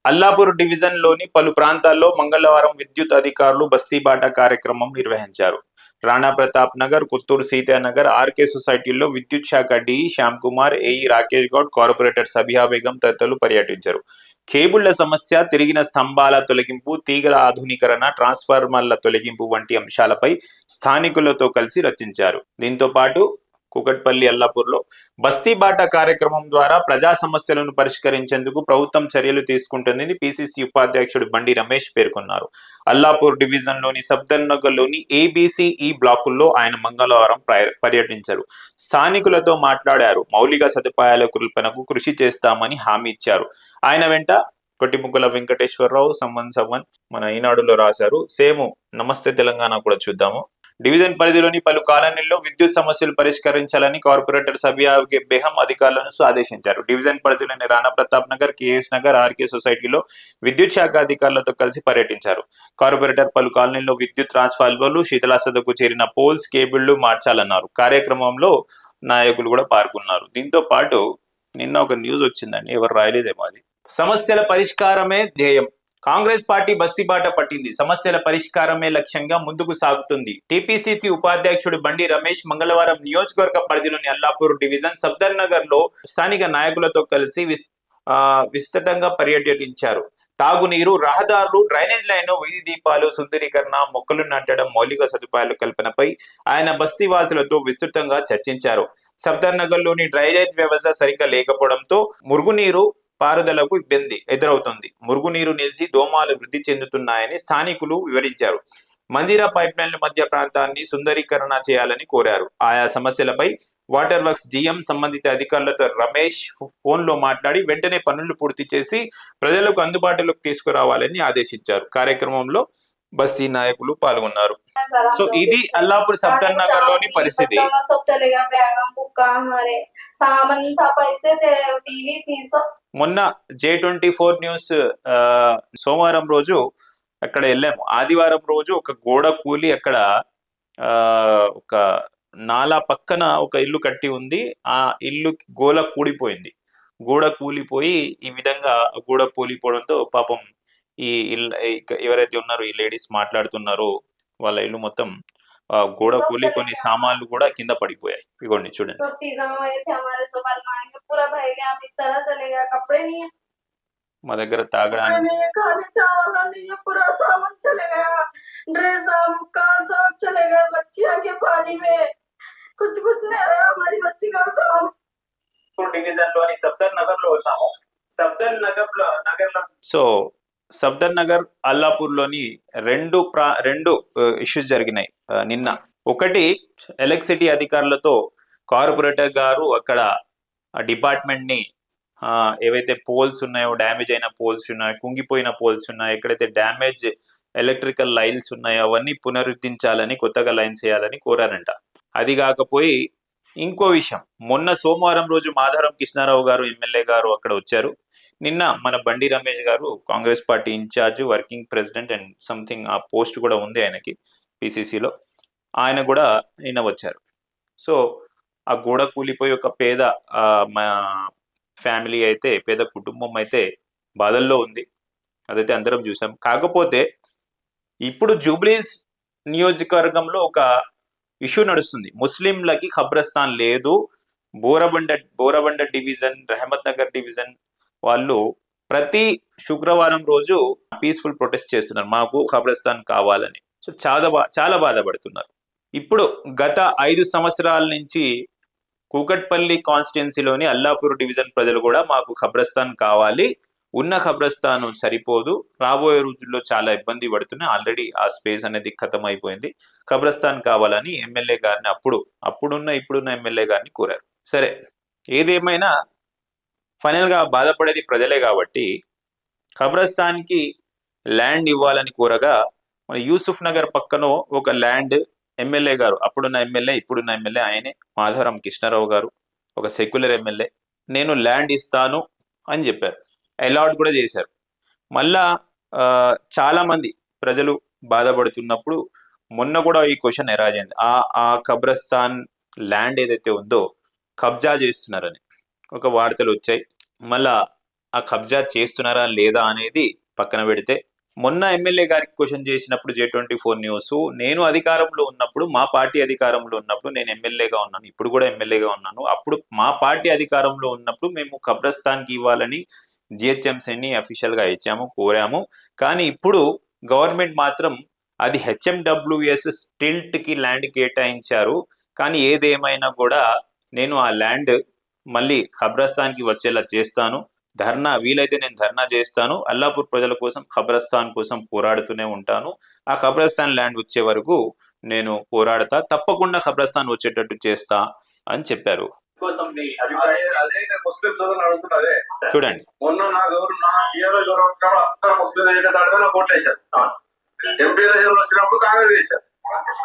Allapur division లోని పలు ప్రాంతాల్లో మంగళవారం విద్యుత్ అధికారులు బస్తీబాట కార్యక్రమం నిర్వహించారు. రాణా ప్రతాప్ నగర్, కొత్తూరు సీతానగర్, ఆర్కే సొసైటీల్లో విద్యుత్ శాఖ DE Shyam Kumar, AE Rakesh Goud, corporator Sabiha Begum తదితరులు పర్యటించారు. కేబుళ్ల సమస్య, తిరిగిన స్తంభాల తొలగింపు, తీగల ఆధునీకరణ, ట్రాన్స్ఫార్మర్ల తొలగింపు వంటి అంశాలపై స్థానికులతో కలిసి రచించారు. దీంతో పాటు కూకట్పల్లి అల్లాపూర్లో బస్తీబాట కార్యక్రమం ద్వారా ప్రజా సమస్యలను పరిష్కరించేందుకు ప్రభుత్వం చర్యలు తీసుకుంటుందని పిసిసి ఉపాధ్యక్షుడు బండి రమేష్ పేర్కొన్నారు. అల్లాపూర్ డివిజన్ లోని సఫ్దర్ నగర్ లోని ఏబిసిఈ బ్లాకుల్లో ఆయన మంగళవారం పర్యటించారు. స్థానికులతో మాట్లాడారు. మౌలిక సదుపాయాల కల్పనకు కృషి చేస్తామని హామీ ఇచ్చారు. ఆయన వెంట కొట్టిముక్కల వెంకటేశ్వరరావు, సమ్మన్ మన ఈనాడులో రాశారు. సేము నమస్తే తెలంగాణ కూడా చూద్దాము. డివిజన్ పరిధిలోని పలు కాలనీల్లో విద్యుత్ సమస్యలు పరిష్కరించాలని కార్పొరేటర్ సబియా బేగం అధికారులను ఆదేశించారు. డివిజన్ పరిధిలోని రాణా ప్రతాప్ నగర్, కేఎస్ నగర్, ఆర్కే సొసైటీలో విద్యుత్ శాఖ అధికారులతో కలిసి పర్యటించారు. కార్పొరేటర్ పలు కాలనీల్లో విద్యుత్ ట్రాన్స్ఫార్మర్లు, శీతలాసతకు చేరిన పోల్స్, కేబుళ్లు మార్చాలన్నారు. కార్యక్రమంలో నాయకులు కూడా పాల్గొన్నారు. దీంతో పాటు నిన్న ఒక న్యూస్ వచ్చిందండి, ఎవరు రాయలేదేమో అది. సమస్యల పరిష్కారమే ధ్యేయం. కాంగ్రెస్ పార్టీ బస్తీబాట పట్టింది. సమస్యల పరిష్కారమే లక్ష్యంగా ముందుకు సాగుతుంది. టిపిసిసి ఉపాధ్యక్షుడు బండి రమేష్ మంగళవారం నియోజకవర్గ పరిధిలోని అల్లాపూర్ డివిజన్ సఫ్దర్ నగర్ లో స్థానిక నాయకులతో కలిసి విస్తృతంగా పర్యటించారు. తాగునీరు, రహదారులు, డ్రైనేజ్ లైన్, వీధి దీపాలు సుందరీకరణ, మొక్కలు నాటడం, మౌలిక సదుపాయాల కల్పనపై ఆయన బస్తీవాసులతో విస్తృతంగా చర్చించారు. సఫ్దర్ నగర్ లోని డ్రైనేజ్ వ్యవస్థ సరిగ్గా లేకపోవడంతో మురుగునీరు పారుదలకు ఇబ్బంది ఎదురవుతుంది. మురుగునీరు నిలిచి దోమలు వృద్ధి చెందుతున్నాయని స్థానికులు వివరించారు. మంజీరా పైప్ లైన్ల మధ్య ప్రాంతాన్ని సుందరీకరణ చేయాలని కోరారు. ఆయా సమస్యలపై వాటర్ వర్క్స్ జీఎం సంబంధిత అధికారులతో రమేష్ ఫోన్ లో మాట్లాడి వెంటనే పనులు పూర్తి చేసి ప్రజలకు అందుబాటులోకి తీసుకురావాలని ఆదేశించారు. కార్యక్రమంలో బస్తీ నాయకులు పాల్గొన్నారు. సో ఇది అల్లాపూర్ సఫ్దర్ నగర్ లోని పరిస్థితి. మొన్న J24 న్యూస్ సోమవారం రోజు అక్కడ వెళ్ళాము. ఆదివారం రోజు ఒక గోడ కూలి అక్కడ ఒక నాలా పక్కన ఒక ఇల్లు కట్టి ఉంది. ఆ ఇల్లు గోడ కూలిపోయి ఈ విధంగా గోడ కూలిపోవడంతో పాపం ఈ ఎవరైతే ఉన్నారో ఈ లేడీస్ మాట్లాడుతున్నారో వాళ్ళ ఇల్లు మొత్తం గోడ కూలి కొన్ని సామాన్లు కూడా కింద పడిపోయాయి. ఇగోండి చూడండి. మా దగ్గర తాగడానికి డివిజన్ లోని సఫ్దర్ నగర్ లో ఉన్నాము. సో సఫ్దర్ నగర్, అల్లాపూర్ లోని రెండు ఇష్యూస్ జరిగినాయి నిన్న. ఒకటి, ఎలక్ట్రిసిటీ అధికారులతో కార్పొరేటర్ గారు అక్కడ డిపార్ట్మెంట్ ని ఏవైతే పోల్స్ ఉన్నాయో, డ్యామేజ్ అయిన పోల్స్ ఉన్నాయో, కుంగిపోయిన పోల్స్ ఉన్నాయో, ఎక్కడైతే డ్యామేజ్ ఎలక్ట్రికల్ లైన్స్ ఉన్నాయో అవన్నీ పునరుద్ధరించాలని, కొత్తగా లైన్స్ వేయాలని కోరారంట. అది కాకపోయి ఇంకో విషయం, మొన్న సోమవారం రోజు మాధవరం కృష్ణారావు గారు ఎమ్మెల్యే గారు అక్కడ వచ్చారు. నిన్న మన బండి రమేష్ గారు Congress party in-charge, working president and something ఆ పోస్ట్ కూడా ఉంది ఆయనకి పిసిసిలో, ఆయన కూడా నిన్న వచ్చారు. సో ఆ గోడ కూలిపోయి ఒక పేద ఫ్యామిలీ అయితే, పేద కుటుంబం అయితే బాధల్లో ఉంది. అదైతే అందరం చూసాం. కాకపోతే ఇప్పుడు జూబ్లీహిల్స్ నియోజకవర్గంలో ఒక ఇష్యూ నడుస్తుంది. ముస్లింలకి ఖబ్రస్థాన్ లేదు. బోరబండ డివిజన్, రహమత్ నగర్ డివిజన్ వాళ్ళు ప్రతి శుక్రవారం రోజు పీస్ఫుల్ ప్రొటెస్ట్ చేస్తున్నారు, మాకు ఖబ్రస్థాన్ కావాలని. సో చాలా బాధపడుతున్నారు. ఇప్పుడు గత 5 సంవత్సరాల నుంచి కూకట్పల్లి కాన్స్టిట్యున్సీలోని అల్లాపూర్ డివిజన్ ప్రజలు కూడా మాకు ఖబ్రస్థాన్ కావాలి, ఉన్న ఖబ్రస్థాన్ సరిపోదు, రాబోయే రోజుల్లో చాలా ఇబ్బంది పడుతున్నాయి, ఆల్రెడీ ఆ స్పేస్ అనేది ఖతం అయిపోయింది, ఖబ్రస్థాన్ కావాలని ఎమ్మెల్యే గారిని ఇప్పుడున్న ఎమ్మెల్యే గారిని కోరారు. సరే, ఏదేమైనా ఫైనల్ గా బాధపడేది ప్రజలే కాబట్టి ఖబ్రస్థాన్కి ల్యాండ్ ఇవ్వాలని కోరగా మన యూసుఫ్ నగర్ పక్కన ఒక ల్యాండ్ ఎమ్మెల్యే గారు, అప్పుడున్న ఎమ్మెల్యే ఇప్పుడున్న ఎమ్మెల్యే ఆయనే మాధవరం కృష్ణారావు గారు, ఒక సెక్యులర్ ఎమ్మెల్యే, నేను ల్యాండ్ ఇస్తాను అని చెప్పారు. అలాట్ కూడా చేశారు. మళ్ళా చాలా మంది ప్రజలు బాధపడుతున్నప్పుడు మొన్న కూడా ఈ క్వశ్చన్ ఎరాజ్ అయింది. ఆ ఖబ్రస్థాన్ ల్యాండ్ ఏదైతే ఉందో కబ్జా చేస్తున్నారని ఒక వార్తలు వచ్చాయి. మళ్ళా ఆ కబ్జా చేస్తున్నారా లేదా అనేది పక్కన పెడితే, మొన్న ఎమ్మెల్యే గారికి క్వశ్చన్ చేసినప్పుడు J24 న్యూస్, నేను అధికారంలో ఉన్నప్పుడు, మా పార్టీ అధికారంలో ఉన్నప్పుడు, నేను ఎమ్మెల్యేగా ఉన్నాను, ఇప్పుడు కూడా ఎమ్మెల్యేగా ఉన్నాను, అప్పుడు మా పార్టీ అధికారంలో ఉన్నప్పుడు మేము కబ్రస్థాన్కి ఇవ్వాలని జిహెచ్ఎంసీని అఫీషియల్ గా ఇచ్చాము, కోరాము. కానీ ఇప్పుడు గవర్నమెంట్ మాత్రం అది హెచ్ఎండబ్ల్యూఎస్ స్టిల్ట్ కి ల్యాండ్ కేటాయించారు. కానీ ఏదేమైనా కూడా నేను ఆ ల్యాండ్ మళ్ళీ ఖబ్రస్థాన్కి వచ్చేలా చేస్తాను. వీలైతే నేను ధర్నా చేస్తాను. అల్లాపూర్ ప్రజల కోసం, ఖబ్రస్థాన్ కోసం పోరాడుతూనే ఉంటాను. ఆ ఖబ్రస్థాన్ ల్యాండ్ వచ్చే వరకు నేను పోరాడతా, తప్పకుండా ఖబ్రస్థాన్ వచ్చేటట్టు చేస్తా అని చెప్పారు. చూడండి, మొన్న నా ముస్లిం ఓట్లేశారు, ఎంపీ వచ్చినప్పుడు కాంగ్రెస్ చేశారు.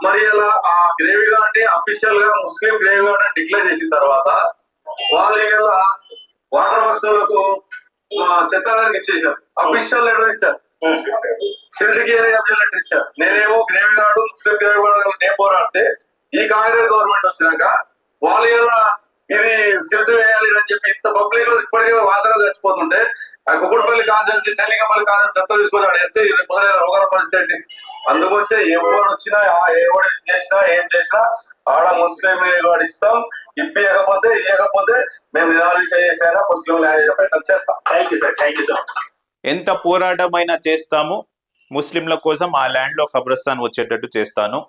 మరి ఇలా ఆ గ్రేవీ గార్డ్ అఫీషియల్ గా ముస్లిం గ్రేవీ గార్డ్ డిక్లేర్ చేసిన తర్వాత వాళ్ళు ఇలా వాటర్ వర్క్స్ వాళ్ళకు చెత్తదానికి ఇచ్చేసారు, అఫీషియల్ లెటర్ ఇచ్చారు, సిల్ట్ లెటర్ ఇచ్చారు. నేనేమో గ్రేవీ గార్డు ముస్లిం గ్రేవీ గార్డు నేను పోరాడితే ఈ కాంగ్రెస్ గవర్నమెంట్ వచ్చినాక వాళ్ళు ఇలా ఇది సిల్ట్ వేయాలి అని చెప్పి ఇంత పబ్లిక్ లో ఇప్పటికే వాసన చచ్చిపోతుంటే ఆ కుకుడుపల్లి కాన్సెన్సీ, సైనికపల్లి కాన్సెన్సీ చెత్త తీసుకొని ఆడేస్తే మొదలైన రోగాల పరిస్థితి. అందుకొచ్చే ఎవరు వచ్చినా ఎవరు చేసినా ఏం చేసినా ఆడ ముస్లిం వాడు ఇస్తాం, ఇవ్వకపోతే మేము నిరాదీక్ష చేసినా ముస్లిం ప్రయత్నం చేస్తాం. Thank you sir, thank you sir. ఎంత పోరాటమైనా చేస్తాము, ముస్లింల కోసం ఆ ల్యాండ్ లో ఖబ్రస్థాన్ వచ్చేటట్టు చేస్తాను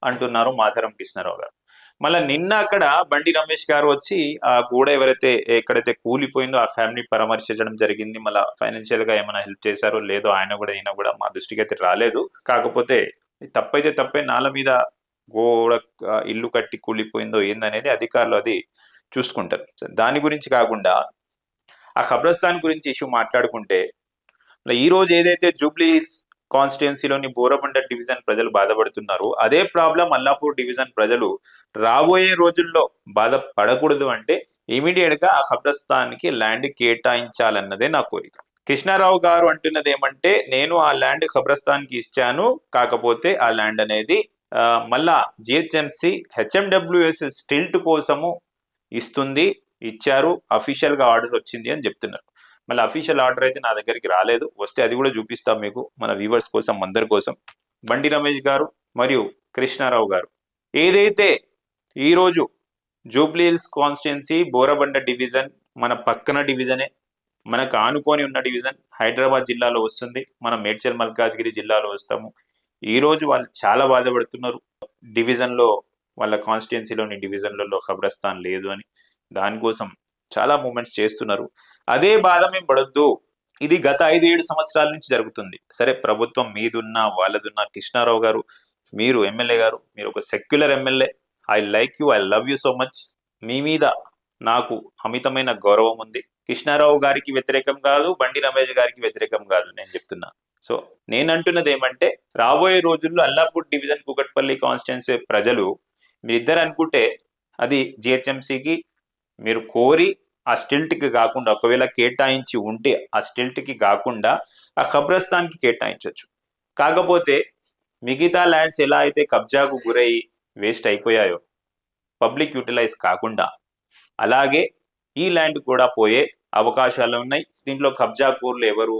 అంటున్నారు మాధరం కృష్ణారావు గారు. మళ్ళీ నిన్న అక్కడ బండి రమేష్ గారు వచ్చి ఆ గోడ ఎక్కడైతే కూలిపోయిందో ఆ ఫ్యామిలీ పరామర్శించడం జరిగింది. మళ్ళీ ఫైనాన్షియల్ గా ఏమైనా హెల్ప్ చేశారో లేదో ఈయన కూడా మా దృష్టికి అయితే రాలేదు. కాకపోతే తప్పైతే తప్పే, నాల మీద గోడ ఇల్లు కట్టి కూలిపోయిందో ఏందనేది అధికారులు అది చూసుకుంటారు. దాని గురించి కాకుండా ఆ ఖబ్రస్థాన్ గురించి ఇష్యూ మాట్లాడుకుంటే, ఈ రోజు ఏదైతే జూబ్లీ కాన్స్టిట్యున్సీలోని బోరబండ డివిజన్ ప్రజలు బాధపడుతున్నారు, అదే ప్రాబ్లం అల్లాపూర్ డివిజన్ ప్రజలు రాబోయే రోజుల్లో బాధపడకూడదు అంటే ఇమీడియట్ గా ఆ ఖబ్రస్థాన్కి ల్యాండ్ కేటాయించాలన్నదే నా కోరిక. కృష్ణారావు గారు అంటున్నది ఏమంటే, నేను ఆ ల్యాండ్ ఖబ్రస్థాన్కి ఇచ్చాను, కాకపోతే ఆ ల్యాండ్ అనేది మళ్ళా జిహెచ్ఎంసి హెచ్ఎండబ్ల్యూఎస్ స్టిల్ట్ కోసము ఇచ్చారు, అఫీషియల్ గా ఆర్డర్ వచ్చింది అని చెప్తున్నారు. మళ్ళీ అఫీషియల్ ఆర్డర్ అయితే నా దగ్గరికి రాలేదు, వస్తే అది కూడా చూపిస్తాం మీకు, మన వ్యూవర్స్ కోసం, అందరి కోసం. బండి రమేష్ గారు మరియు కృష్ణారావు గారు ఏదైతే ఈరోజు జూబ్లీహిల్స్ కాన్స్టిట్యున్సీ బోరబండ డివిజన్ మన పక్కన డివిజనే, మనకు ఆనుకొని ఉన్న డివిజన్, హైదరాబాద్ జిల్లాలో వస్తుంది, మనం మేడ్చల్ మల్కాజ్గిరి జిల్లాలో వస్తాము. ఈ రోజు వాళ్ళు చాలా బాధపడుతున్నారు, డివిజన్లో వాళ్ళ కాన్స్టిట్యున్సీలోని డివిజన్లలో ఖబ్రస్థాన్ లేదు అని. దానికోసం చాలా మూమెంట్స్ చేస్తున్నారు. అదే బాధ మేము పడొద్దు, ఇది గత 5-7 సంవత్సరాల నుంచి జరుగుతుంది. సరే, ప్రభుత్వం మీదున్నా వాళ్ళదున్నా, కృష్ణారావు గారు మీరు ఎమ్మెల్యే గారు, మీరు ఒక secular MLA, I like you, I love you so much. మీ మీద నాకు అమితమైన గౌరవం ఉంది. కృష్ణారావు గారికి వ్యతిరేకం కాదు, బండి రమేష్ గారికి వ్యతిరేకం కాదు నేను చెప్తున్నా. సో నేను అంటున్నది ఏమంటే, రాబోయే రోజుల్లో అల్లాపూర్ డివిజన్ కూకట్పల్లి కాన్స్టిట్యున్సీ ప్రజలు మీరిద్దరు అనుకుంటే అది జిహెచ్ఎంసీకి మీరు కోరి ఆ స్టిల్ట్కి కాకుండా, ఒకవేళ కేటాయించి ఉంటే ఆ స్టిల్ట్కి కాకుండా ఆ ఖబ్రస్థాన్కి కేటాయించవచ్చు. కాకపోతే మిగతా ల్యాండ్స్ ఎలా అయితే కబ్జాకు గురై వేస్ట్ అయిపోయాయో, పబ్లిక్ యూటిలైజ్ కాకుండా, అలాగే ఈ ల్యాండ్ కూడా పోయే అవకాశాలు ఉన్నాయి. దీంట్లో కబ్జాకూర్లు ఎవరు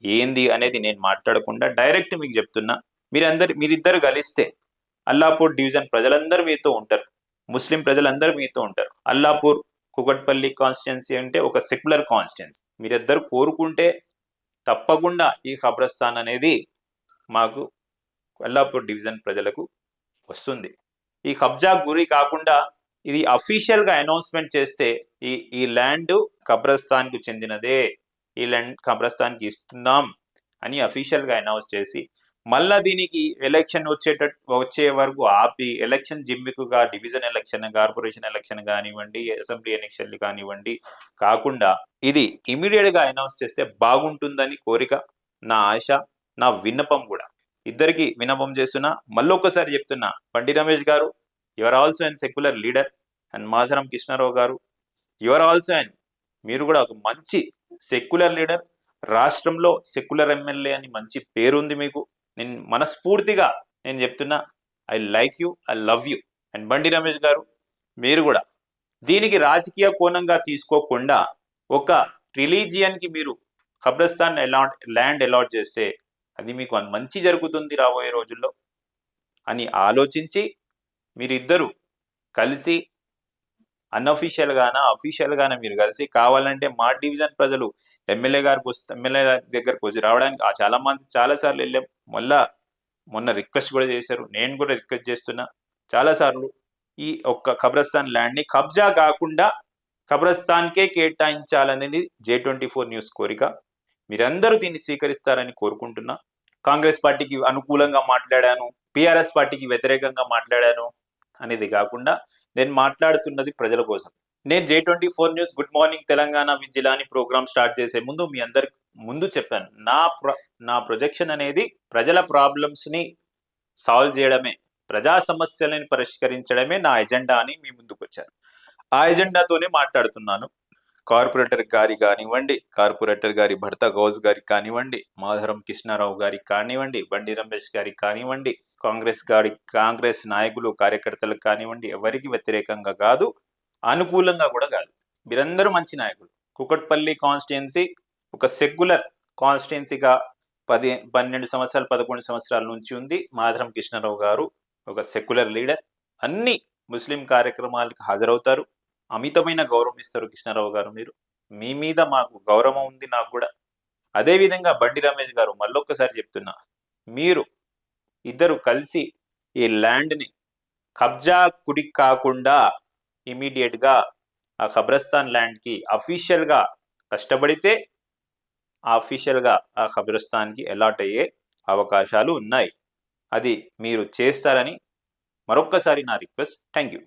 ఏంది అనేది నేను మాట్లాడకుండా డైరెక్ట్ మీకు చెప్తున్నా, మీరిద్దరు కలిస్తే అల్లాపూర్ డివిజన్ ప్రజలందరూ మీతో ఉంటారు, ముస్లిం ప్రజలందరూ మీతో ఉంటారు. అల్లాపూర్ కూకట్పల్లి కాన్స్టిట్యున్సీ అంటే ఒక సెక్యులర్ కాన్స్టిట్యున్సీ. మీరిద్దరు కోరుకుంటే తప్పకుండా ఈ ఖబ్రస్థాన్ అనేది మాకు అల్లాపూర్ డివిజన్ ప్రజలకు వస్తుంది. ఈ కబ్జా గురి కాకుండా ఇది అఫీషియల్ గా అనౌన్స్మెంట్ చేస్తే ఈ ల్యాండ్ ఖబ్రస్థాన్కు చెందినదే, ఈ ల్యాండ్ ఖబ్రస్థాన్కి ఇస్తున్నాం అని అఫీషియల్ గా అనౌన్స్ చేసి, మళ్ళా దీనికి ఎలక్షన్ వచ్చే వరకు ఆపి, ఎలక్షన్ జిమ్మికుగా డివిజన్ ఎలక్షన్, కార్పొరేషన్ ఎలక్షన్ కానివ్వండి, అసెంబ్లీ ఎలక్షన్లు కానివ్వండి కాకుండా ఇది ఇమీడియట్ గా అనౌన్స్ చేస్తే బాగుంటుందని కోరిక, నా ఆశ, నా విన్నపం కూడా. ఇద్దరికి విన్నపం చేస్తున్నా, మళ్ళొక్కసారి చెప్తున్నా, బండి రమేష్ గారు you are also and secular leader, and Madharam Krishnarao గారు యు ఆర్ ఆల్సో అండ్ మీరు కూడా ఒక మంచి సెక్యులర్ లీడర్, రాష్ట్రంలో సెక్యులర్ ఎమ్మెల్యే అని మంచి పేరుంది మీకు. నేను మనస్ఫూర్తిగా నేను చెప్తున్నా, I like you, I love you. And Bandi Ramesh గారు మీరు కూడా దీనికి రాజకీయ కోణంగా తీసుకోకుండా ఒక రిలీజియన్కి మీరు ఖబ్రస్థాన్ ల్యాండ్ అలాట్ చేస్తే అది మీకు మంచి జరుగుతుంది రాబోయే రోజుల్లో అని ఆలోచించి మీరిద్దరూ కలిసి అఫీషియల్గానే మీరు కలిసి కావాలంటే మా డివిజన్ ప్రజలు ఎమ్మెల్యే దగ్గరకు వచ్చి రావడానికి చాలా మంది చాలాసార్లు వెళ్ళాం. మొన్న రిక్వెస్ట్ కూడా చేశారు, నేను కూడా రిక్వెస్ట్ చేస్తున్నా చాలాసార్లు. ఈ ఒక్క ఖబ్రస్థాన్ ల్యాండ్ని కబ్జా కాకుండా ఖబ్రస్థాన్కే కేటాయించాలనేది J24 న్యూస్ కోరిక. మీరందరూ దీన్ని స్వీకరిస్తారని కోరుకుంటున్నా. కాంగ్రెస్ పార్టీకి అనుకూలంగా మాట్లాడాను, PRS పార్టీకి వ్యతిరేకంగా మాట్లాడాను అనేది కాకుండా నేను మాట్లాడుతున్నది ప్రజల కోసం. నేను J24 news good morning Telangana with Jilani program start చేసే ముందు మీ అందరి ముందు చెప్పాను, నా ప్రొజెక్షన్ అనేది ప్రజల ప్రాబ్లమ్స్ని సాల్వ్ చేయడమే, ప్రజా సమస్యలను పరిష్కరించడమే నా ఎజెండా అని మీ ముందుకు వచ్చాను. ఆ ఎజెండాతోనే మాట్లాడుతున్నాను. కార్పొరేటర్ గారి కానివ్వండి, కార్పొరేటర్ గారి భర్త గౌజ్ గారికి కానివ్వండి, మాధవరం కృష్ణారావు గారికి కానివ్వండి, బండి రమేష్ గారికి కానివ్వండి, కాంగ్రెస్ నాయకులు కార్యకర్తలకు కానివ్వండి, ఎవరికి వ్యతిరేకంగా కాదు, అనుకూలంగా కూడా కాదు. మీరందరూ మంచి నాయకులు. కుకట్పల్లి కాన్స్టిట్యున్సీ ఒక సెక్యులర్ కాన్స్టిట్యున్సీగా 12 సంవత్సరాలు 11 సంవత్సరాల నుంచి ఉంది. మాధవరం కృష్ణారావు గారు ఒక సెక్యులర్ లీడర్, అన్ని ముస్లిం కార్యక్రమాలకు హాజరవుతారు, అమితమైన గౌరవం ఇస్తారు కృష్ణారావు గారు. మీ మీద మాకు గౌరవం ఉంది, నాకు కూడా. అదేవిధంగా బండి రమేష్ గారు, మళ్ళొక్కసారి చెప్తున్నా, మీరు ఇద్దరు కలిసి ఈ ల్యాండ్ని కబ్జా కుడికి కాకుండా ఇమీడియట్గా ఆ ఖబ్రస్థాన్ ల్యాండ్కి అఫీషియల్గా కష్టపడితే అఫీషియల్గా ఆ ఖబ్రస్థాన్కి అలాట్ అయ్యే అవకాశాలు ఉన్నాయి. అది మీరు చేస్తారని మరొక్కసారి నా రిక్వెస్ట్. Thank you.